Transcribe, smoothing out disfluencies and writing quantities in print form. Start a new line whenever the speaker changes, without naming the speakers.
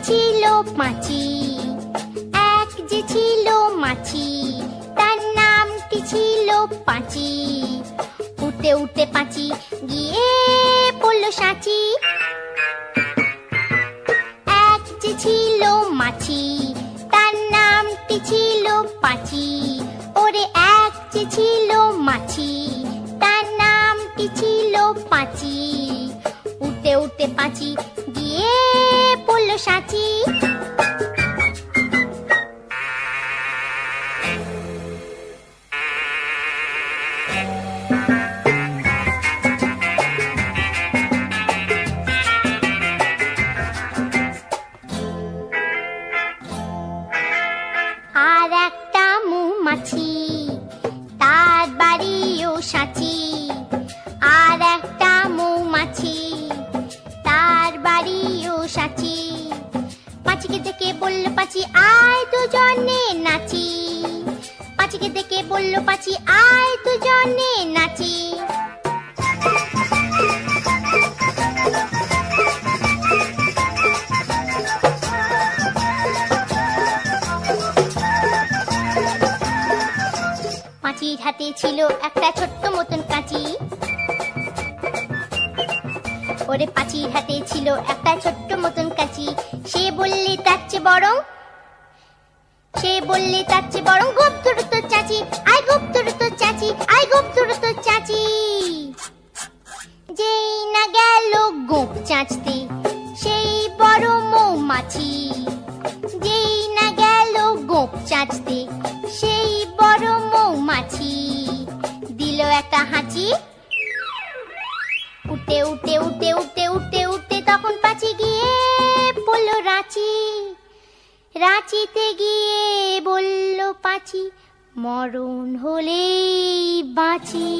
ছিল পাঁচি, এক যে ছিল মাছি, তার নামটি ছিল পাঁচি। উঠতে উঠতে পাঁচি গিয়ে পড়ল সাঁচি। এক যে ছিল মাছি, তার নামটি ছিল পাঁচি। ওরে এক যে ছিল মাছি, তার নামটি ছিল পাঁচি। উঠতে উঠতে পাঁচি গিয়ে পড়ল সাঁচি। আর একটা মৌমাছি, তার বাড়িও সাঁচি। আর একটা মৌমাছি, তার বাড়িও সাঁচি। পাঁচিকে দেখে বলল পাঁচি, আয় দুজনে নাচি। পাঁচিকে দেখে বলল পাঁচি, আয় দুজনে নাচি। পাঁচির হাতে ছিল একটা ছোট্ট মতন কাঁচি। ওরে পাঁচির হাতে ছিল একটা ছোট্ট মতন কাঁচি। সে বললে তার চেয়ে বরং, সে বললে তার চেয়ে বরং গোপ ধরো তোর চাচি, আয় গোপ ধরো তোর চাচি, আয় গোপ ধরো তোর চাচি। যেই না গেল গোপ চাঁচতে সেই বড় মৌমাছি। যেই না গেল গোপ চাঁচতে সেই বড় মৌমাছি। দিল একটা হাঁচি। উঠতে উঠতে উঠতে উঠতে উঠতে উঠতে তখন পাঁচি গিয়ে পড়ল রাঁচি। রাঁচিতে গিয়ে বলল পাঁচি, মরণ হলেই বাঁচি।